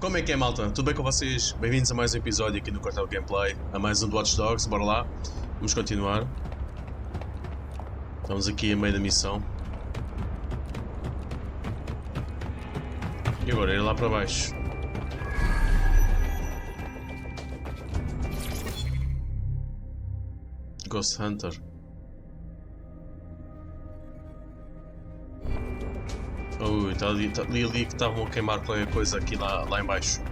Como é que é, malta? Tudo bem com vocês? Bem-vindos a mais um episódio aqui no Cartel Gameplay, a mais um do Watch Dogs, bora lá. Vamos continuar. Estamos aqui a meio da missão. E agora, ir lá para baixo. Ghost Hunter. Ui, está ali que estavam a queimar qualquer coisa aqui lá embaixo.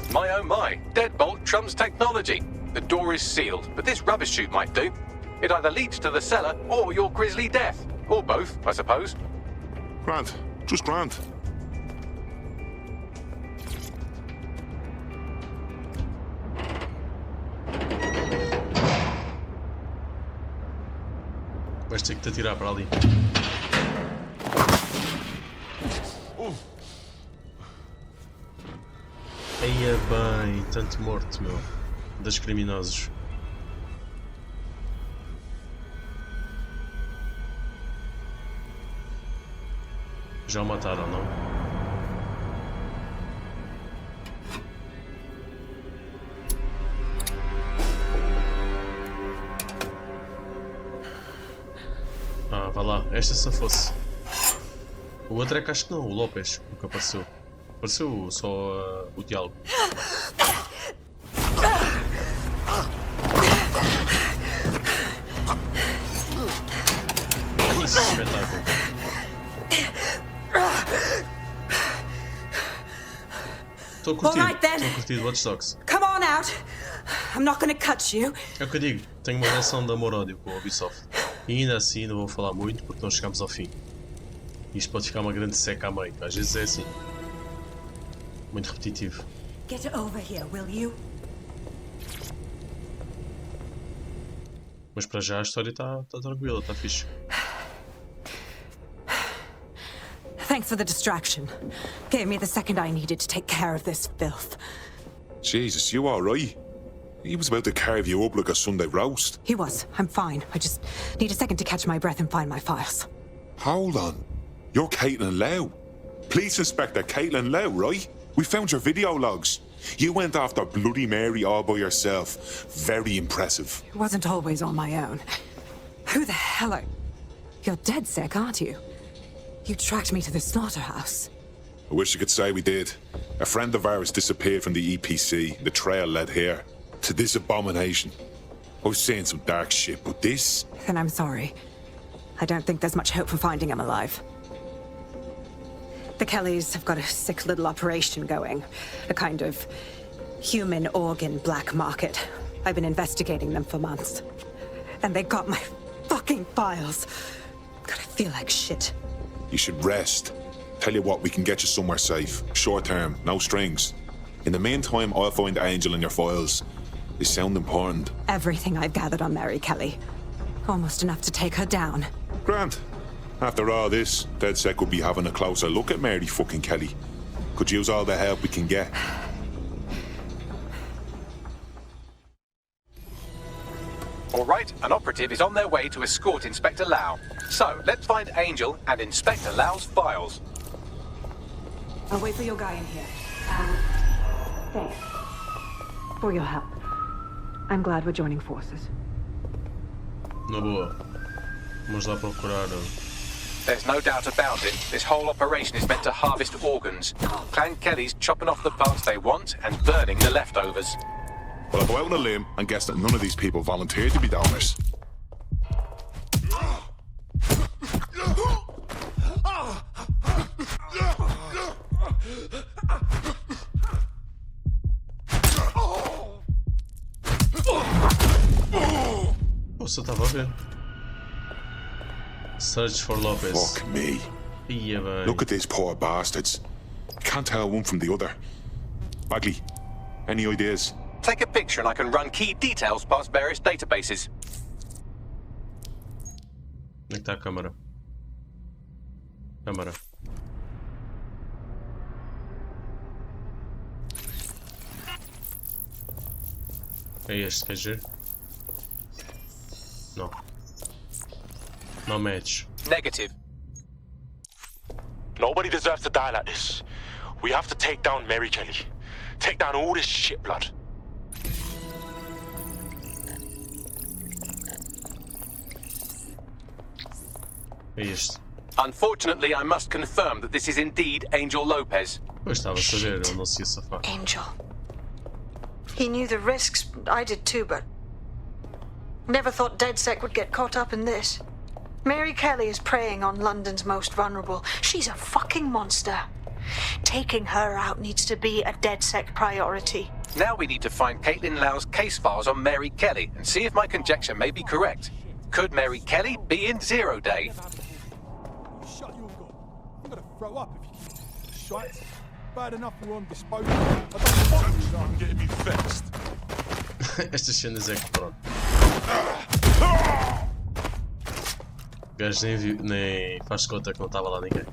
My oh my, deadbolt trumps technology. The door is sealed, but this rubbish chute might do. It either leads to the cellar or your grisly death. Or both, I suppose. Grant, just Grant. Vais ter que te atirar para ali. Eia bem, tanto morto, meu. Das criminosos. Já o mataram, não? Ah, vá lá. Esta se fosse. O outro é que acho que não, o Lopes, nunca apareceu. Apareceu só o diálogo. Isso, espetáculo. Estou a curtir Watch Dogs. Come on out. I'm not gonna cut you. É o que eu digo, tenho uma relação de amor-ódio com a Ubisoft. E ainda assim não vou falar muito porque não chegamos ao fim. Isto pode ficar uma grande seca a meio, às vezes é assim. Muito repetitivo. Get over here, will you? Mas para já a história está tranquila, está fixe. Thanks for the distraction. Gave me the second I needed to take care of this filth. Jesus, you alright? He was about to carve you up like a Sunday roast. He was. I'm fine. I just need a second to catch my breath and find my files. Hold on. You're Caitlin Lau. Police Inspector Caitlin Lau, right? We found your video logs. You went after Bloody Mary all by yourself. Very impressive. It wasn't always on my own. Who the hell are... You're dead sick, aren't you? You tracked me to the slaughterhouse. I wish I could say we did. A friend of ours disappeared from the EPC. The trail led here. To this abomination. I was saying some dark shit, but this... Then I'm sorry. I don't think there's much hope for finding him alive. The Kelleys have got a sick little operation going. A kind of human organ black market. I've been investigating them for months. And they got my fucking files. God, I feel like shit. You should rest. Tell you what, we can get you somewhere safe. Short term, no strings. In the meantime, I'll find Angel in your files. They sound important. Everything I've gathered on Mary Kelley. Almost enough to take her down. Grant. After all this, DedSec could be having a closer look at Mary fucking Kelley. Could use all the help we can get. All right, an operative is on their way to escort Inspector Lau. So, let's find Angel and Inspector Lau's files. I'll wait for your guy in here. Thanks. For your help. I'm glad we're joining forces. Na boa. Vamos lá procurar. There's no doubt about it. This whole operation is meant to harvest organs. Clan Kelley's chopping off the parts they want and burning the leftovers. Well, I'll go out on a limb and guess that none of these people volunteered to be donors. Nossa, estava a ver. Search for Lopez. Fuck me. Ia bem. Look at these poor bastards. Can't tell one from the other. Bagley, any ideas? Take a picture and I can run key details past various databases. Onde é que está a câmara? Câmara. É este, quer dizer? Não. No match. Negative. Nobody deserves to die like this. We have to take down Mary Kelley. Take down all this shit blood. É isto. Unfortunately, I must confirm that this is indeed Angel Lopez. Eu estava a saber, ele não se ia safar. Angel. He knew the risks. I did too, but never thought DedSec would get caught up in this. Mary Kelley is preying on London's most vulnerable. She's a fucking monster. Taking her out needs to be a DedSec priority. Now we need to find Caitlin Lau's case files on Mary Kelley and see if my conjecture may be correct. Could Mary Kelley be in Zero Day? Shut your gob. I'm gonna throw up if you keep shite. Bad enough we're on disposal. I don't want you, I'm getting me vexed. Estas cenas é que pronto. O gajo nem faz conta que não estava lá ninguém.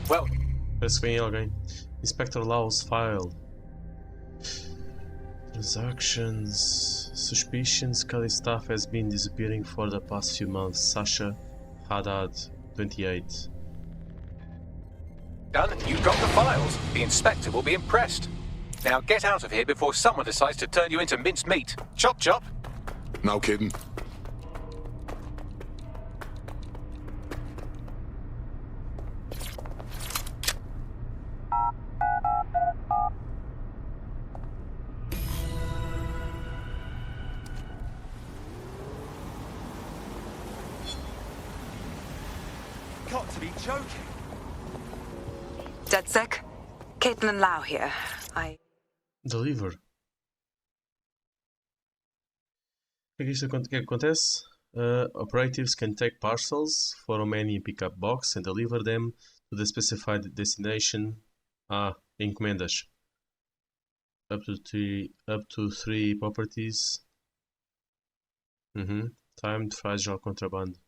Well, Parece que vem alguém. Inspector Lau's file. Transactions. Suspicions. Kelley staff has been disappearing for the past few months. Sasha Haddad, 28. done. You've got the files. The inspector will be impressed. Now get out of here before someone decides to turn you into minced meat. Chop chop. No kidding. Got to be joking. DedSec? Caitlin Lau here. Deliver. O que é que acontece? Operatives can take parcels from any pickup box and deliver them to the specified destination. Encomendas. Up to three properties. Timed fragile contraband.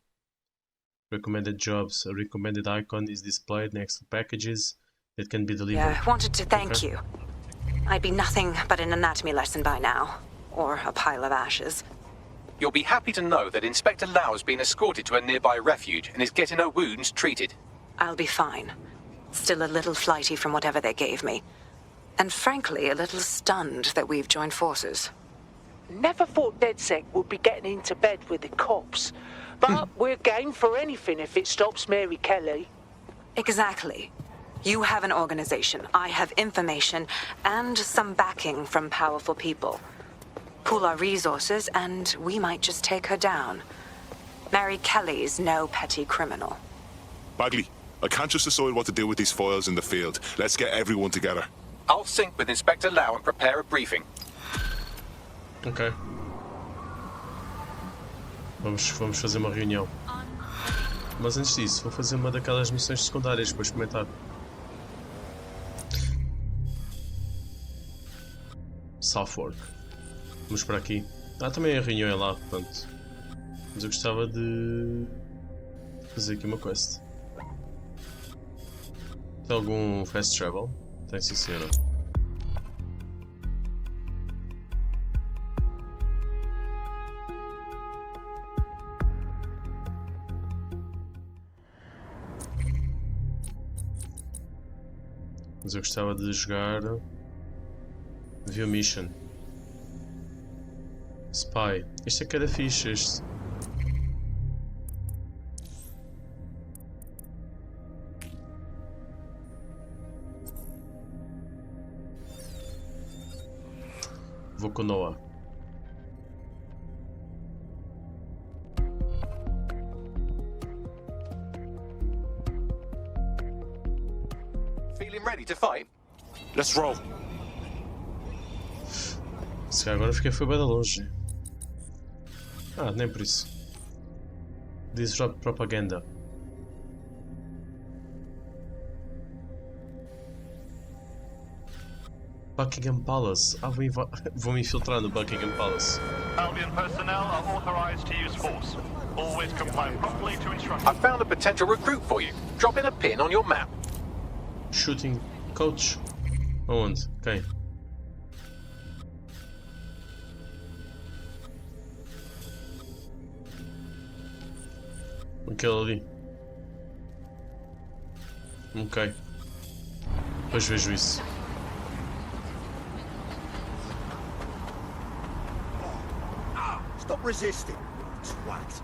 Recommended jobs. A recommended icon is displayed next to packages that can be delivered. Yeah, wanted to thank you. I'd be nothing but an anatomy lesson by now. Or a pile of ashes. You'll be happy to know that Inspector Lau has been escorted to a nearby refuge and is getting her wounds treated. I'll be fine. Still a little flighty from whatever they gave me. And frankly, a little stunned that we've joined forces. Never thought DedSec would be getting into bed with the cops. But we're game for anything if it stops Mary Kelley. Exactly. You have an organization, I have information, and some backing from powerful people. Pool our resources, and we might just take her down. Mary Kelley's no petty criminal. Bagley, I can't just decide what to do with these files in the field. Let's get everyone together. I'll sync with Inspector Lau and prepare a briefing. Ok. Vamos fazer uma reunião. Mas antes disso, vou fazer uma daquelas missões secundárias para experimentar. Southwark. Vamos para aqui. Também a reunião é lá, portanto. Mas eu gostava de fazer aqui uma quest. Tem algum fast travel? Tem, sim senhora. Mas eu gostava de jogar View Mission Spy. Este é que era fixe, este. Vou com Noah. Feeling ready to fight? Let's roll. Se calhar agora fiquei foi bem de longe. Nem por isso. Disrupt propaganda. Buckingham Palace. Vou me infiltrar no Buckingham Palace. Albion personnel are authorized to use force. Always comply promptly to instructions. I found a potential recruit for you. Drop in a pin on your map. Shooting coach. Aonde? Quem? Aquele ali. Ok. Depois vejo isso. Stop resisting, twat.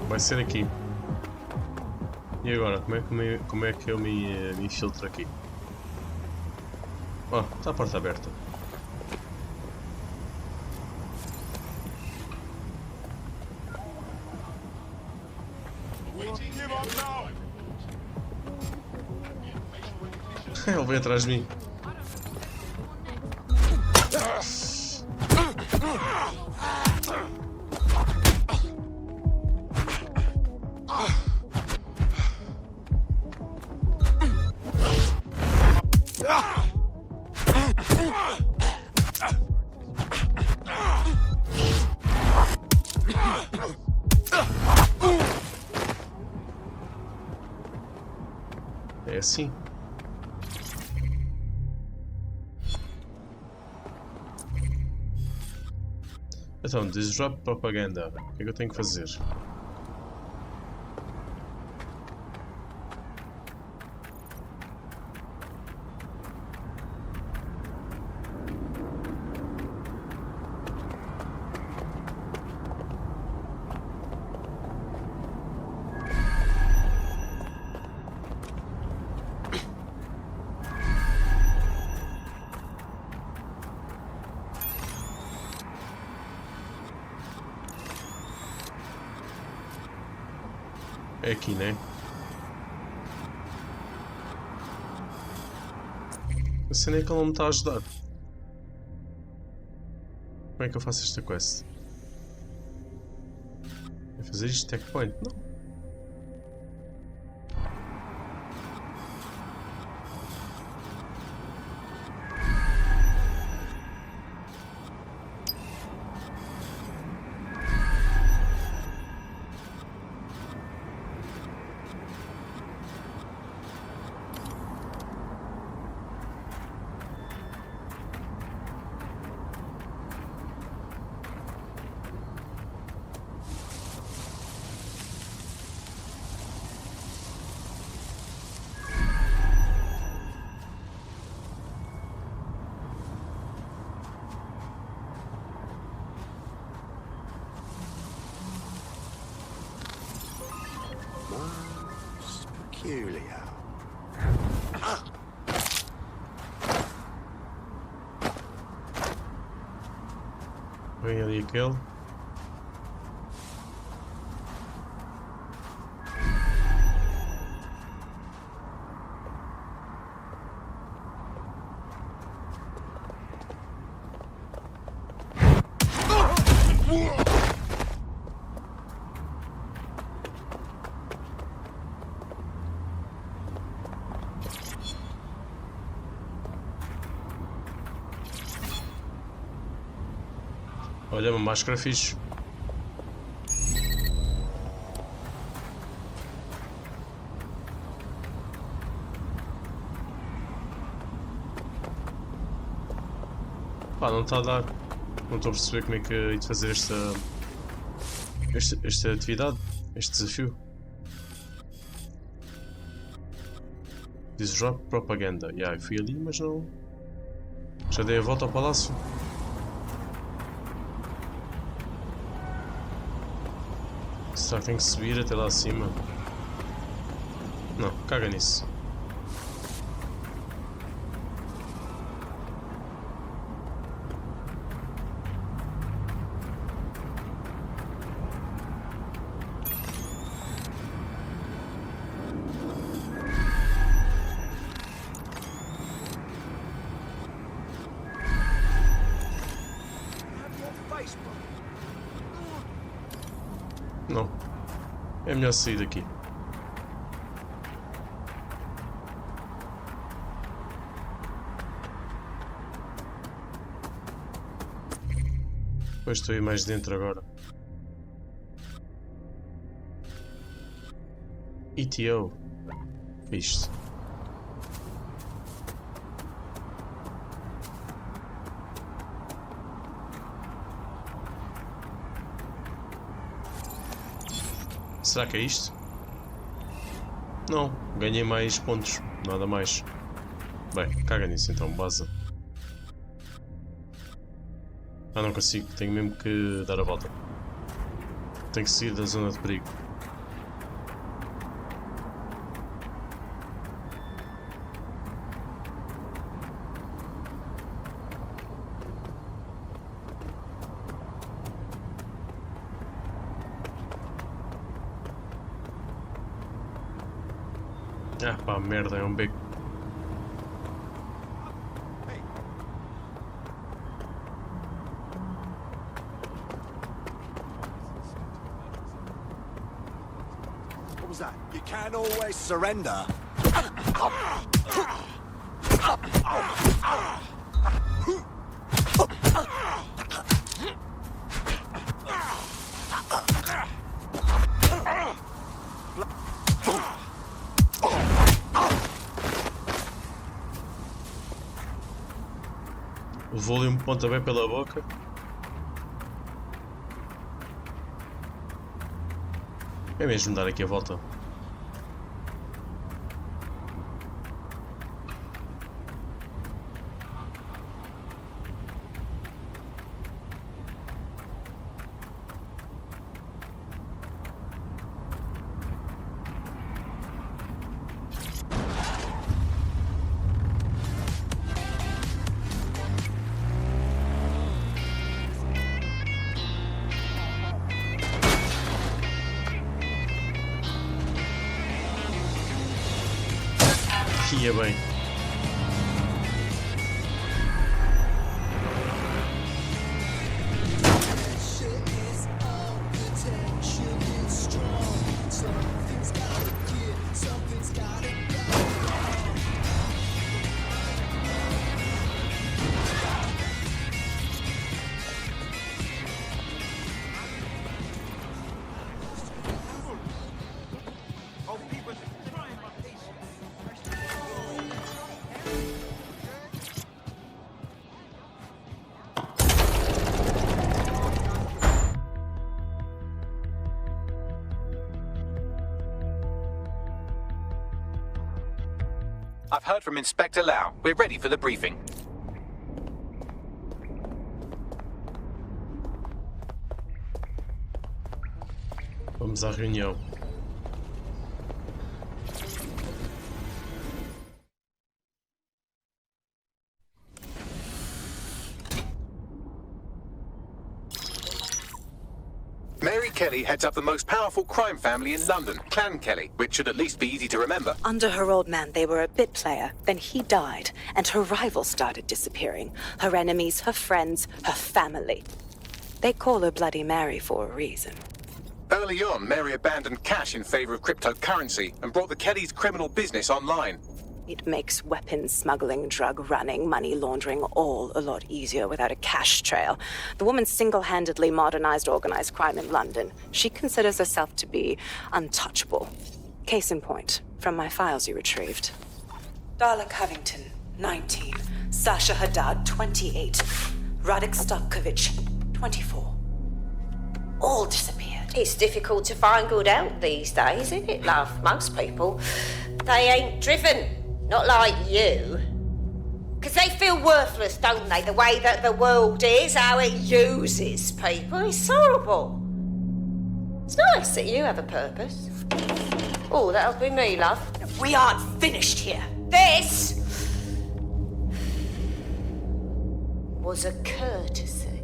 Vai ser aqui. E agora? Como é que eu me infiltro aqui? Oh, está a porta aberta. Ele veio atrás de mim. É assim. Então, disrupt propaganda. O que é que eu tenho que fazer? É aqui, né? A cena é que ele não me está a ajudar. Como é que eu faço esta quest? É fazer isto checkpoint? Não. Peculiar. Vem ali aquele. Olha, uma máscara fixe. Pá, não está a dar. Não estou a perceber como é que hei de fazer esta atividade, este desafio. Disrupt propaganda. Eu fui ali, mas não. Já dei a volta ao palácio. Será que tem que subir até lá acima? Não, caga nisso. É melhor sair daqui. Depois estou aí mais dentro agora. ETO. Isto. Será que é isto? Não, ganhei mais pontos, nada mais. Bem, caga nisso então, baza. Ah, não consigo, tenho mesmo que dar a volta. Tenho que sair da zona de perigo. Ah pá, merda, é um beco. What was that? You can't always surrender. Levou-lhe um pontapé pela boca. É mesmo dar aqui a volta. Ia bem. I've heard from Inspector Lau. We're ready for the briefing. Vamos à reunião. Mary Kelley heads up the most powerful crime family in London, Clan Kelley, which should at least be easy to remember. Under her old man, they were a bit player. Then he died, and her rivals started disappearing. Her enemies, her friends, her family. They call her Bloody Mary for a reason. Early on, Mary abandoned cash in favor of cryptocurrency and brought the Kelleys' criminal business online. It makes weapons smuggling, drug running, money laundering all a lot easier without a cash trail. The woman single-handedly modernized organized crime in London. She considers herself to be untouchable. Case in point, from my files you retrieved. Darla Covington, 19. Sasha Haddad, 28. Radek Stokovich, 24. All disappeared. It's difficult to find good help these days, isn't it, love? Most people, they ain't driven. Not like you. Because they feel worthless, don't they? The way that the world is, how it uses people. It's horrible. It's nice that you have a purpose. Oh, that'll be me, love. We aren't finished here. This was a courtesy.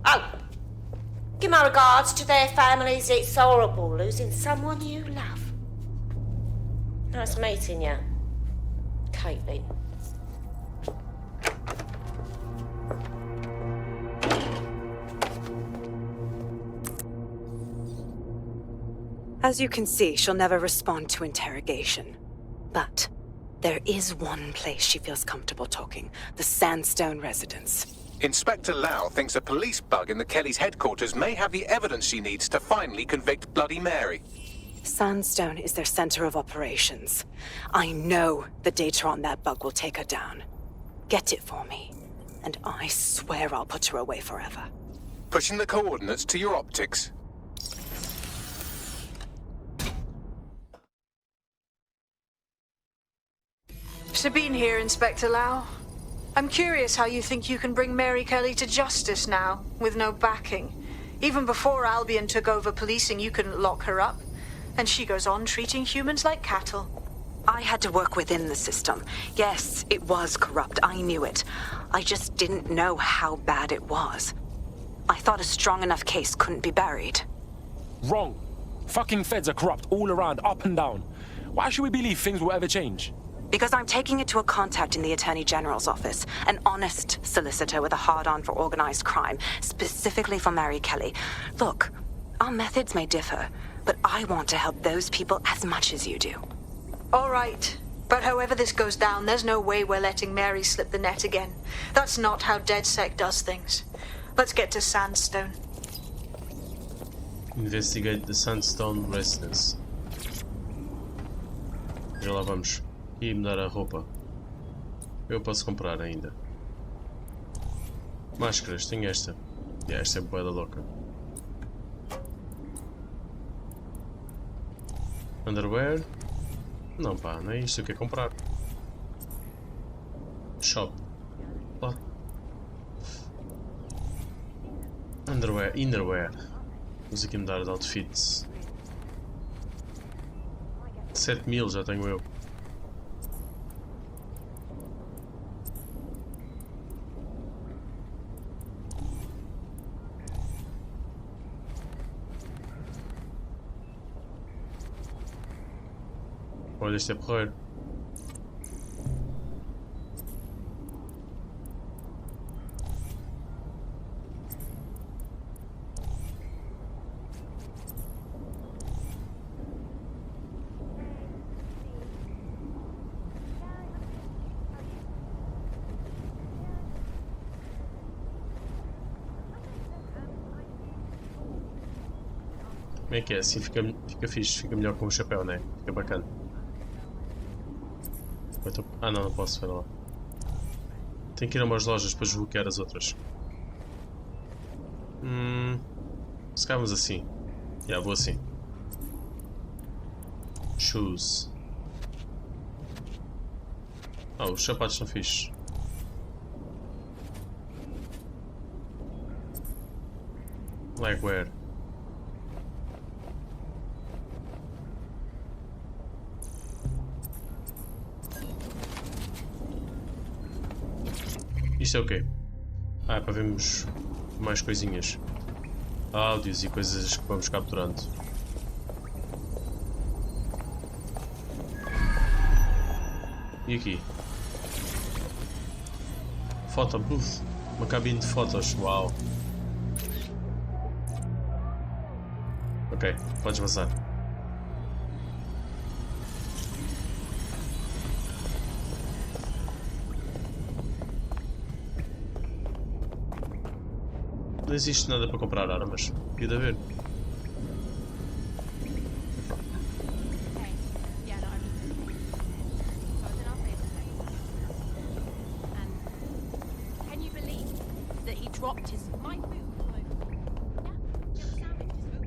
Oh! Give my regards to their families. It's horrible losing someone you love. Nice meeting you, Caitlin. As you can see, she'll never respond to interrogation. But there is one place she feels comfortable talking, the Sandstone residence. Inspector Lau thinks a police bug in the Kelley's headquarters may have the evidence she needs to finally convict Bloody Mary. Sandstone is their center of operations. I know the data on that bug will take her down. Get it for me, and I swear I'll put her away forever. Pushing the coordinates to your optics. Sabine here, Inspector Lau. I'm curious how you think you can bring Mary Kelley to justice now, with no backing. Even before Albion took over policing, you couldn't lock her up. And she goes on treating humans like cattle. I had to work within the system. Yes, it was corrupt. I knew it. I just didn't know how bad it was. I thought a strong enough case couldn't be buried. Wrong. Fucking feds are corrupt all around, up and down. Why should we believe things will ever change? Because I'm taking it to a contact in the Attorney General's office, an honest solicitor with a hard-on for organized crime, specifically for Mary Kelley. Look, our methods may differ, but I want to help those people as much as you do. All right. But however this goes down, there's no way we're letting Mary slip the net again. That's not how DedSec does things. Let's get to Sandstone. Investigate the Sandstone residence. Já lá vamos. E mudar a roupa. Eu posso comprar ainda. Máscaras, tenho esta. E esta é bué da louca. Underwear. Não pá, não é isto que eu quero comprar. Shop. Lá. Underwear, innerwear. Vamos aqui mudar de outfit. 7.000 já tenho eu. Olha, este é porreiro. Como é que é? Assim fica fixe, fica melhor com o chapéu, né? Fica bacana. Ah não, não posso, espera lá. Tenho que ir a umas lojas para desbloquear as outras. Se calhar vamos assim. Já, vou assim. Shoes. Ah, os sapatos são fixes. Legwear. Isto é o quê? Ah, é para vermos mais coisinhas. Áudios e coisas que vamos capturando. E aqui? Photo booth. Uma cabine de fotos. Uau. Ok, podes vazar. Não existe nada para comprar armas. Podia de haver.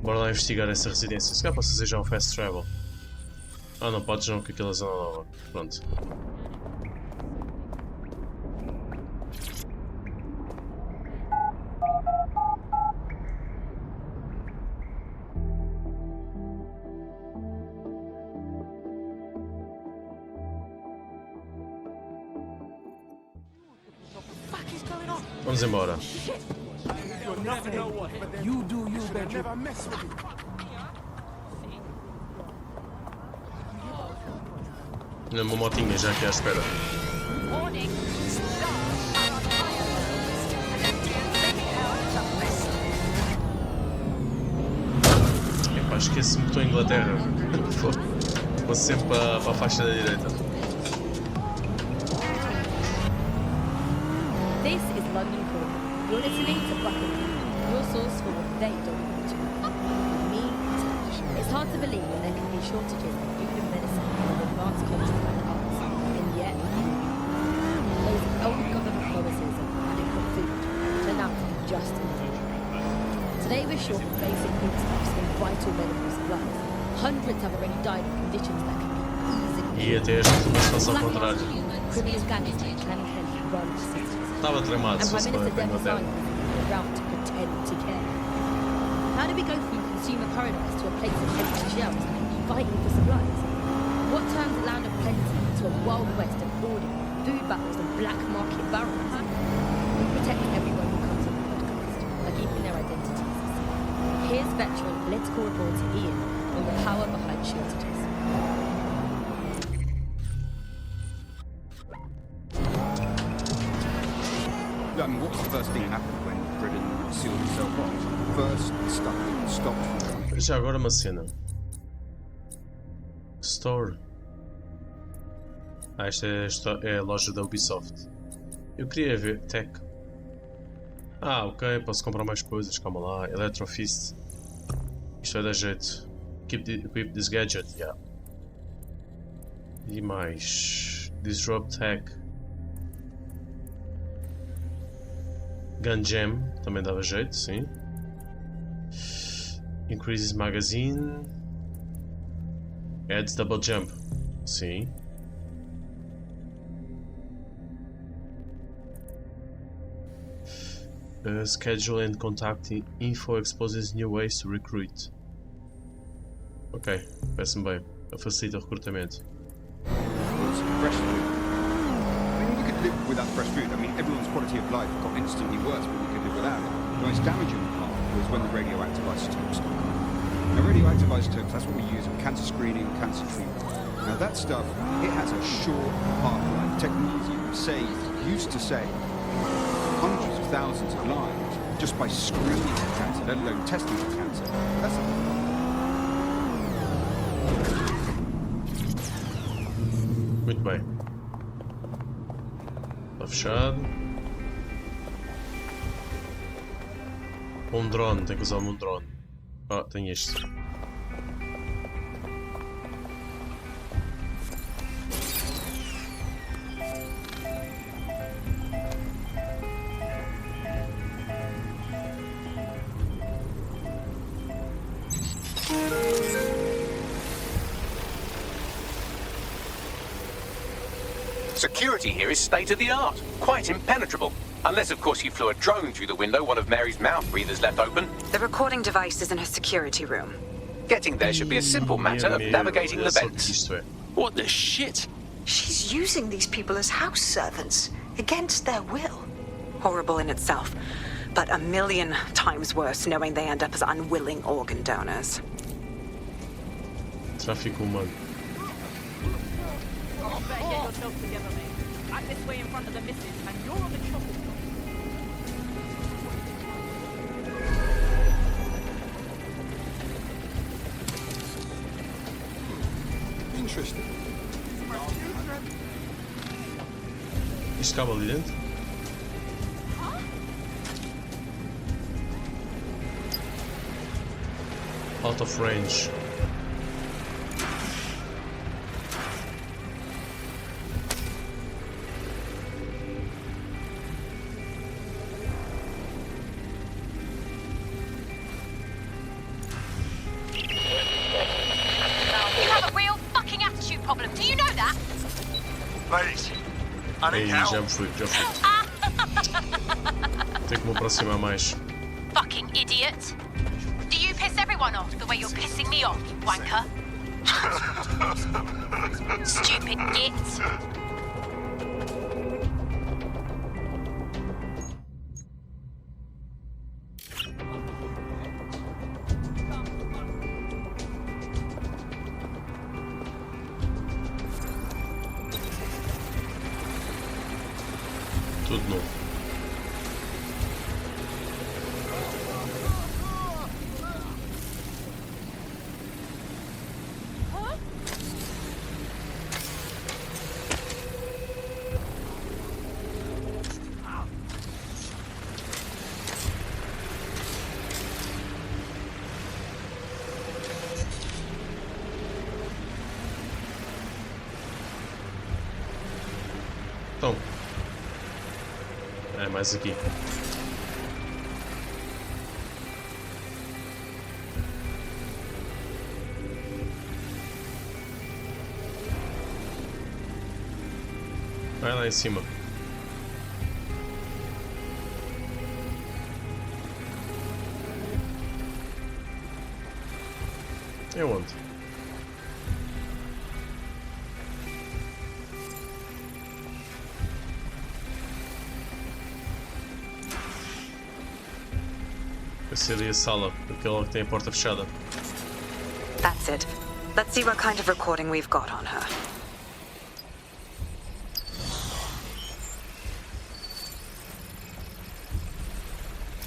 Bora lá investigar essa residência. Se calhar posso fazer já um fast travel. Ah, não podes não, que aquela é zona nova. Pronto. Vamos embora. Uma motinha já aqui à espera. Epá, esqueço-me que estou em Inglaterra. Vou sempre para a faixa da direita. This is London Calling. You're listening to Buckingham, your source for what they don't want to. Me, it's hard to believe that there can be shortages of food and medicine in advanced countries like ours. And yet, those old government policies of adequate food turn out to be just as Today we're short of basic foodstuffs and vital medical supplies. Hundreds have already died of conditions that can be easily... E até este começou ao contrário. Criminal gangsters and Kelley run the cities. Estava tramado, and se fosse Prime para a Minister Inglaterra. around to pretend to care. How do we go from consumer paradise to a place of empty shelves fighting for supplies? What turns a land of plenty to a wild west of hoarding, food battles and black market barons? We protect everyone who comes on the podcast by keeping their identities. Here's veteran political reporter Ian on the power behind shortages. I mean, what was the first thing that happened when Britain sealed itself off? First, it stopped. Já agora uma cena. Store. Ah, esta é a loja da Ubisoft. Eu queria ver Tech. Ah, ok, posso comprar mais coisas, calma lá. Electrofist. Isto vai dar jeito. Equip this gadget, yeah. E mais. Disrupt Tech. Gun Jam, também dava jeito, sim. Increases Magazine. Adds Double Jump, sim. Schedule and contacting info exposes new ways to recruit. Ok, parece-me bem. Facilita o recrutamento. Fresh food. I mean, we could live without fresh food. I mean, everyone's quality of life got instantly worse, but we could live without it. The most damaging part was when the radioactive isotopes stopped coming. Now, radioactive isotopes, that's what we use in cancer screening, cancer treatment. Now, that stuff, it has a short half-life. Technology used to save hundreds of thousands of lives just by screening for cancer, let alone testing for cancer. That's Muito bem. Está fechado. Um drone, tem que usar um drone. Ah, tem este. Security here is state-of-the-art, quite impenetrable. Unless, of course, you flew a drone through the window one of Mary's mouth breathers left open. The recording device is in her security room. Getting there should be a simple matter of navigating the vents. What the shit? She's using these people as house servants, against their will. Horrible in itself, but a million times worse knowing they end up as unwilling organ donors. Tráfico humano. Better get yourself together, mate. Act this way in front of the missus, and you're on the chopping block. interesting. Isto cabe ali dentro? Out of range. Ei, já fui. Tenho que me aproximar mais. Fucking idiot! Do you piss everyone off the way you're pissing me off, you wanker? Stupid git! Tudo novo. Então. É, mais aqui. Vai lá em cima. É onde? Vai ser ali a sala, aquela que tem a porta fechada. That's it. Let's see what kind of recording we've got on her.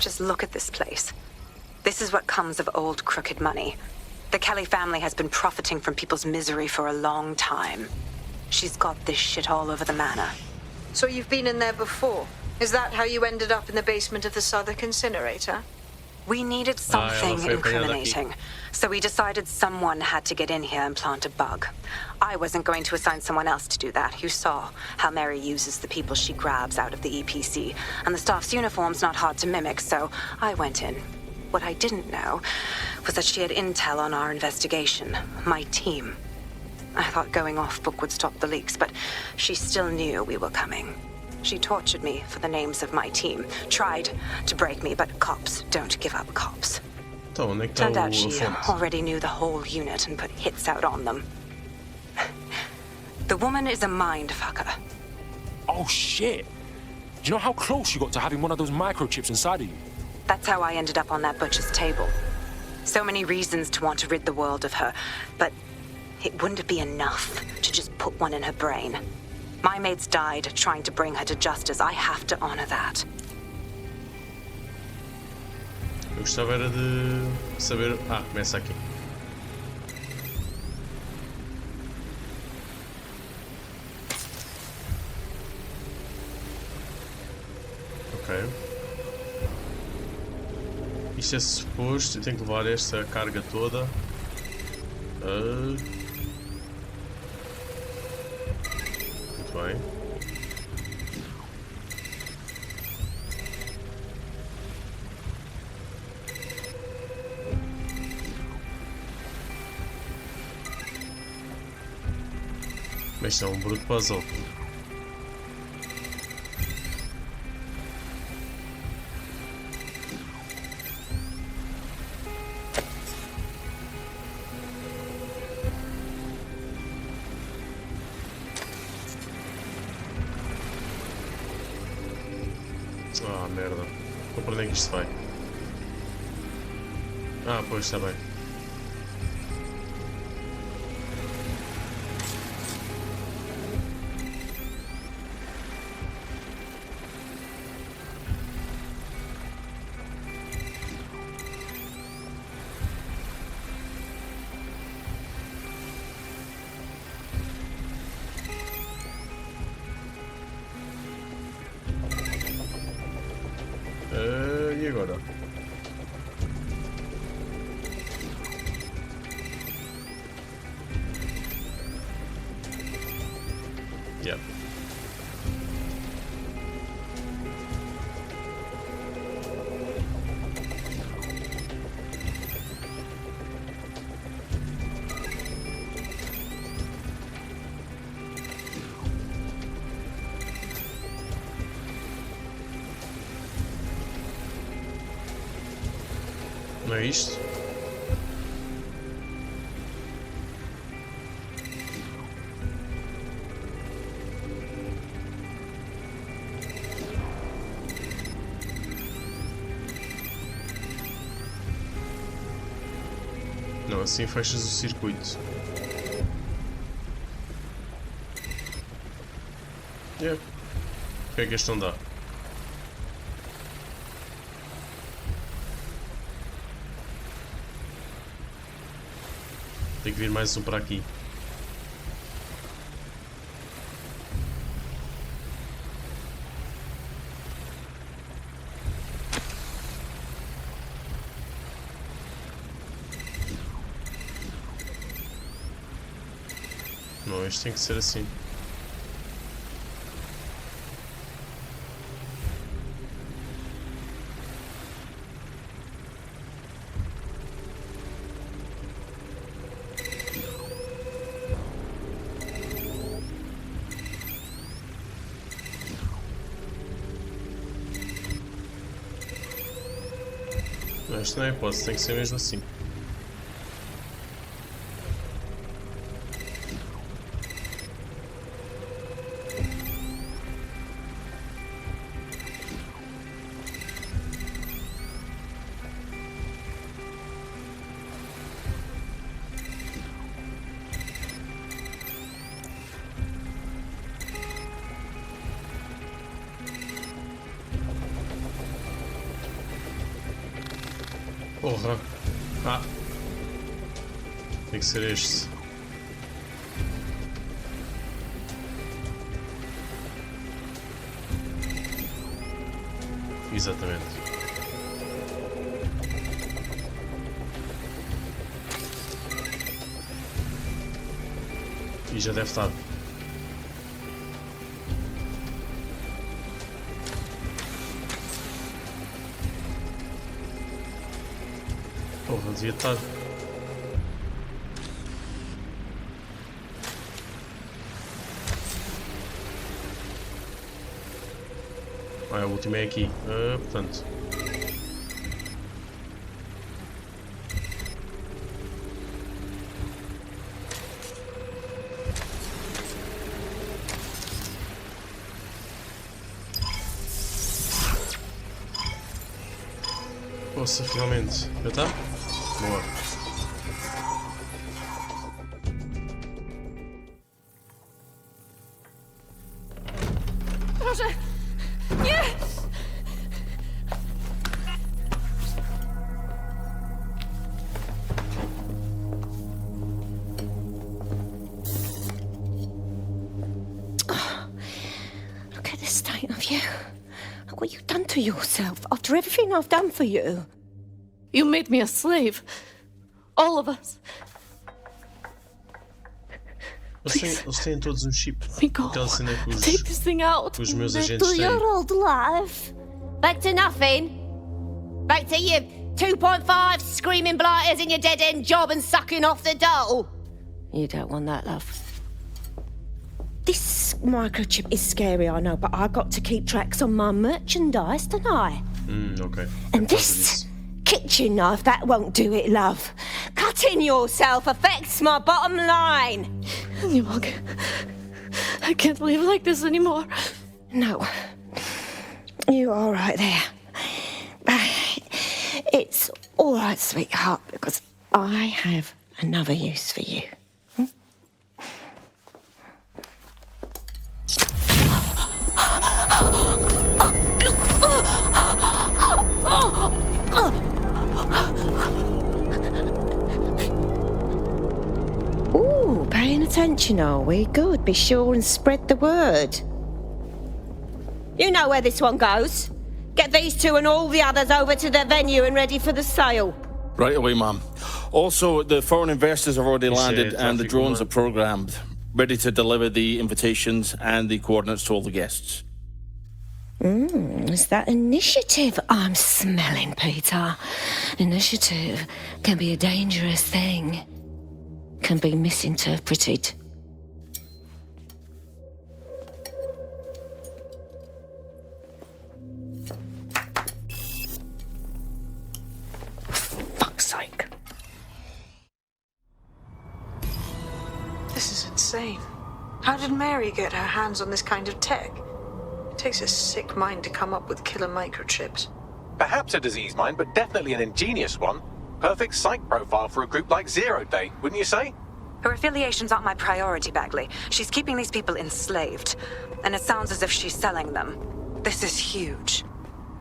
Just look at this place. This is what comes of old crooked money. The Kelley family has been profiting from people's misery for a long time. She's got this shit all over the manor. So you've been in there before? Is that how you ended up in the basement of the Southwark incinerator? We needed something incriminating, so we decided someone had to get in here and plant a bug. I wasn't going to assign someone else to do that. You saw how Mary uses the people she grabs out of the EPC, and the staff's uniform's not hard to mimic, so I went in. What I didn't know was that she had intel on our investigation, my team. I thought going off book would stop the leaks, but she still knew we were coming. She tortured me for the names of my team, tried to break me, but cops don't give up cops. Turned out she already knew the whole unit and put hits out on them. The woman is a mind fucker. Oh shit! Do you know how close you got to having one of those microchips inside of you? That's how I ended up on that butcher's table. So many reasons to want to rid the world of her, but it wouldn't be enough to just put one in her brain. My mates died trying to bring her to justice. I have to honor that. Eu gostava era de saber... Ah, começa aqui. Ok. Isto é suposto, eu tenho que levar esta carga toda. Muito bem. Mas isto é um bruto puzzle. Ah, merda. Não para onde é que isto vai? Ah, pois, está bem. E agora? Yeah. Não é isto? Não, assim fechas o circuito. Yeah. Porque é que este não dá? Tem que vir mais um para aqui. Não, este tem que ser assim. Mas não é hipótese, tem que ser mesmo assim. Porra! Ah! Tem que ser este. Exatamente. E já deve estar. Porra, devia estar. Ah, o último é aqui. Portanto. Poxa, finalmente. Já está? Boa. Roger! Yes! Look at the state of you. Look what you've done to yourself after everything I've done for you. You made me a slave. All of us. Eles têm todos um chip. Aquela cena que Take this thing out. os meus agentes To têm. your old life. Back to nothing. Back to you 2.5 screaming blighters in your dead-end job and sucking off the dole. You don't want that, love. This microchip is scary, I know, but I got to keep tracks on my merchandise, don't I? Ok. And this kitchen knife, that won't do it, love. Cutting yourself affects my bottom line. I can't live like this anymore. No. You're all right there. It's all right, sweetheart, because I have another use for you. Ooh, paying attention, are we? Good. Be sure and spread the word. You know where this one goes. Get these two and all the others over to the venue and ready for the sale. Right away, ma'am. Also, the foreign investors have already landed and the drones are programmed, ready to deliver the invitations and the coordinates to all the guests. Is that initiative I'm smelling, Peter? Initiative can be a dangerous thing. Can be misinterpreted. Fuck's sake. This is insane. How did Mary get her hands on this kind of tech? It takes a sick mind to come up with killer microchips. Perhaps a disease mind, but definitely an ingenious one. Perfect psych profile for a group like Zero Day, wouldn't you say? Her affiliations aren't my priority, Bagley. She's keeping these people enslaved. And it sounds as if she's selling them. This is huge.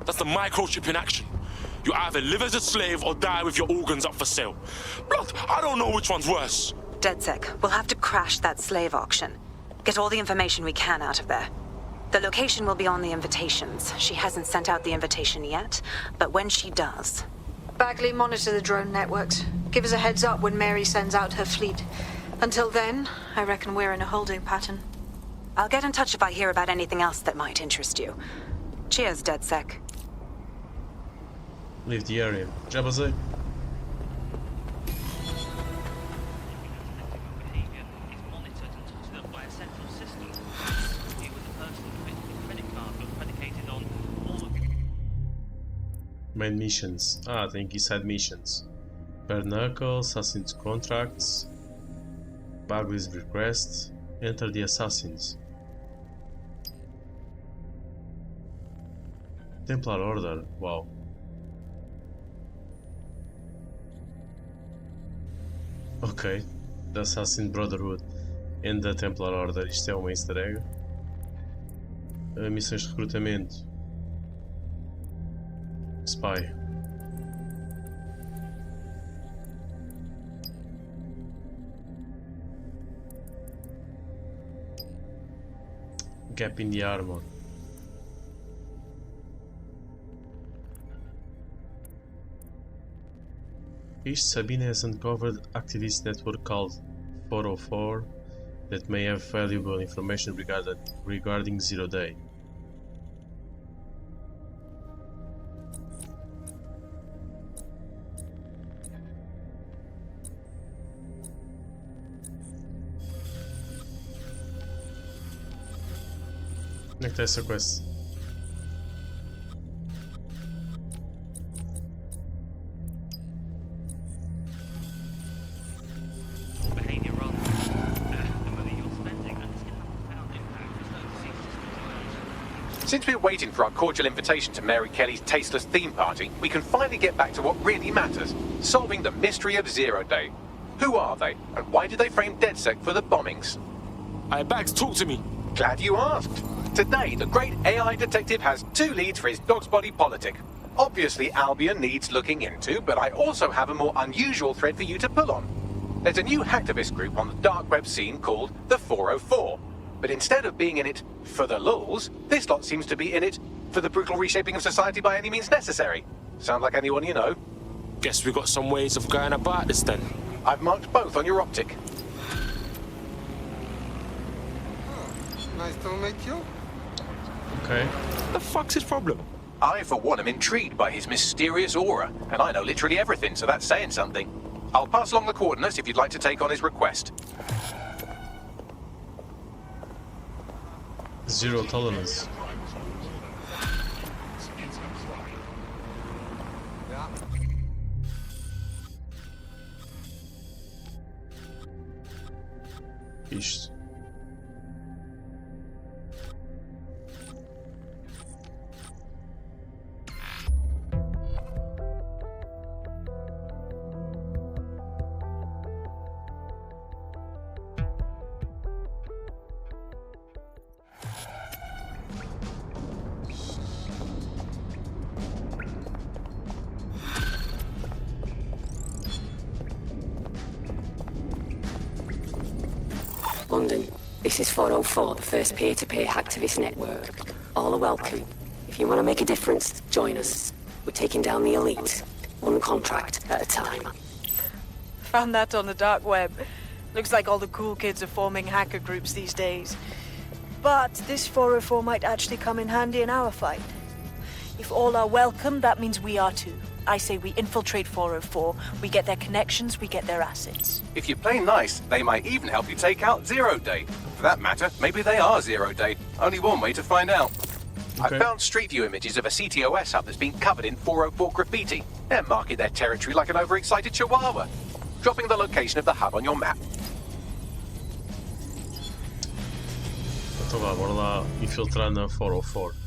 That's the microchip in action. You either live as a slave or die with your organs up for sale. Blood, I don't know which one's worse. DedSec, we'll have to crash that slave auction. Get all the information we can out of there. The location will be on the invitations. She hasn't sent out the invitation yet, but when she does... Bagley, monitor the drone networks. Give us a heads up when Mary sends out her fleet. Until then, I reckon we're in a holding pattern. I'll get in touch if I hear about anything else that might interest you. Cheers, DedSec. Leave the area. Já basei. Main missions. Tem aqui side missions. Bare Knuckle, Assassin's Contracts, Bagley's Request, Enter the Assassins. Templar Order, wow. Ok, The Assassin Brotherhood and the Templar Order, isto é uma easter egg. Missões de recrutamento. Spy. Gap in the armor. East Sabine has uncovered activist network called 404 that may have valuable information regarding Zero Day. Onde é que está essa quest? Since we're waiting for our cordial invitation to Mary Kelley's tasteless theme party, we can finally get back to what really matters, solving the mystery of Zero Day. Who are they, and why did they frame DedSec for the bombings? Bags, talk to me. Glad you asked. Today, the great AI detective has 2 leads for his dog's body politic. Obviously, Albion needs looking into, but I also have a more unusual thread for you to pull on. There's a new hacktivist group on the dark web scene called the 404. But instead of being in it for the lulz, this lot seems to be in it for the brutal reshaping of society by any means necessary. Sound like anyone you know? Guess we got some ways of going about this then. I've marked both on your optic. Nice to meet you. Okay. The fuck's his problem? I, for one, am intrigued by his mysterious aura, and I know literally everything, so that's saying something. I'll pass along the coordinates if you'd like to take on his request. Zero tolerance. Isto. London. This is 404, the first peer-to-peer hacktivist network. All are welcome. If you want to make a difference, join us. We're taking down the elite, one contract at a time. Found that on the dark web. Looks like all the cool kids are forming hacker groups these days. But this 404 might actually come in handy in our fight. If all are welcome, that means we are too. I say we infiltrate 404, we get their connections, we get their assets. If you play nice, they might even help you take out Zero Day. For that matter, maybe they are Zero Day. Only one way to find out. Okay. I found street view images of a CTOS hub that's been covered in 404 graffiti. They're marking their territory like an overexcited chihuahua. Dropping the location of the hub on your map. Então vá, bora lá infiltrar na 404.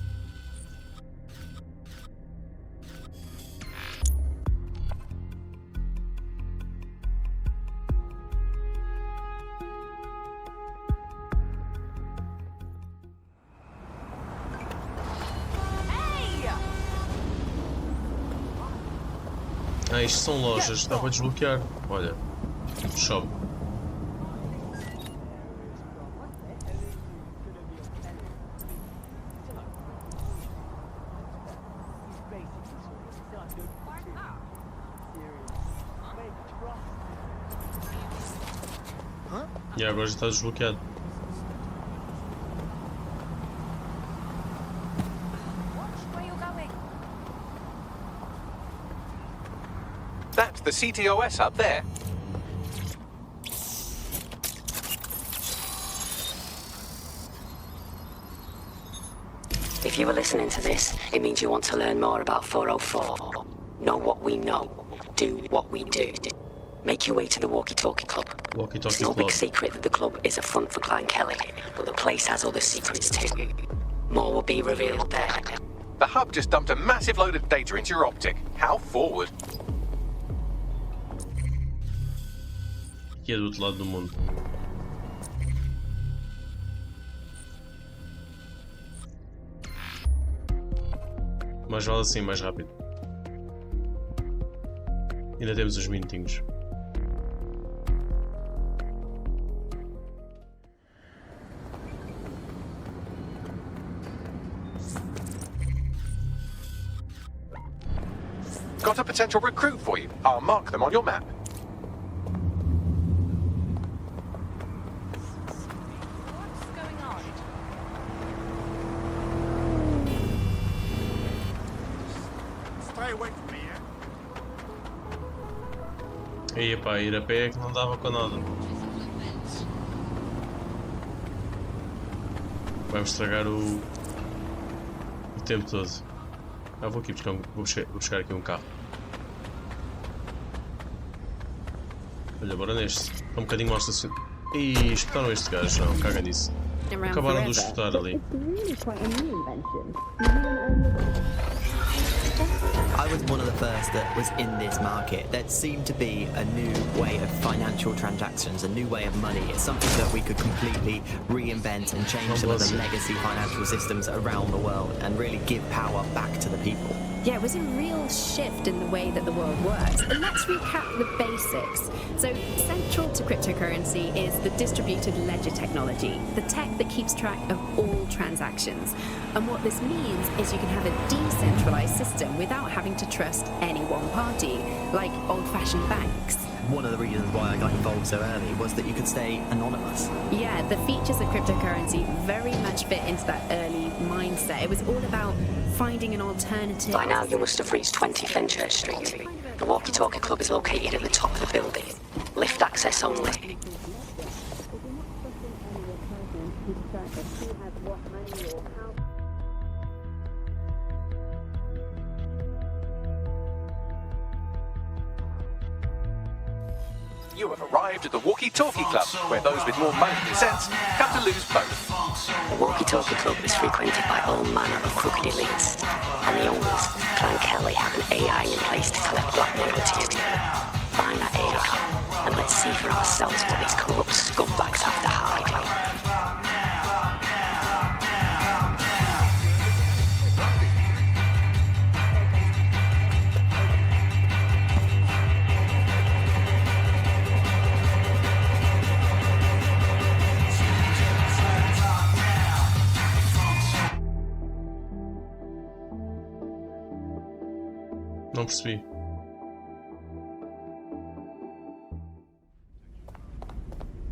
Isto são lojas, dá para desbloquear. Olha, shop. E agora já está desbloqueado. That's the CTOS up there. If you were listening to this, it means you want to learn more about 404. Know what we know. Do what we do. Make your way to the Walkie-Talkie Club. It's no big secret that the club is a front for Clan Kelley, but the place has other secrets too. More will be revealed there. The hub just dumped a massive load of data into your optic. How forward? Aqui é do outro lado do mundo. Mas vale assim, mais rápido. Ainda temos uns minutinhos. Got a potential recruit for you. I'll mark them on your map. Stay away from me, yeah? Aí pá, ir a pé é que não dava com nada. Vamos estragar o tempo todo. Vou aqui buscar, vou buscar aqui um carro. Olha, bora neste. Está um bocadinho mal estacionado. Ih, espetaram este gajo, não, caga nisso. Acabaram de o espetar ali. I was one of the first that was in this market. There seemed to be a new way of financial transactions, a new way of money. It's something that we could completely reinvent and change some of the legacy financial systems around the world and really give power back to the people. Yeah, it was a real shift in the way that the world works. And let's recap the basics. So, central to cryptocurrency is the distributed ledger technology, the tech that keeps track of all transactions. And what this means is you can have a decentralized system without having to trust any one party, like old-fashioned banks. One of the reasons why I got involved so early was that you could stay anonymous. Yeah, the features of cryptocurrency very much fit into that early mindset. It was all about finding an alternative. By now you must have reached 20 Fenchurch Street. The Walkie-Talkie Club is located at the top of the building. Lift access only. You have arrived at the Walkie-Talkie Club, where those with more money than sense come to lose both. The Walkie-Talkie Club is frequented by all manner of crooked elites, and the owners, Clan Kelley, have an AI in place to collect blackmail material. Find that AI, and let's see for ourselves what these corrupt scumbags have to hide. Não percebi.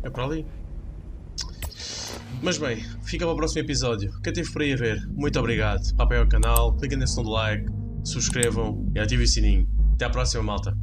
É para ali? Mas bem, fica para o próximo episódio. Quem esteve por aí a ver, muito obrigado. Apoiem o canal, cliquem nesse botão de like, subscrevam e ativem o sininho. Até à próxima, malta.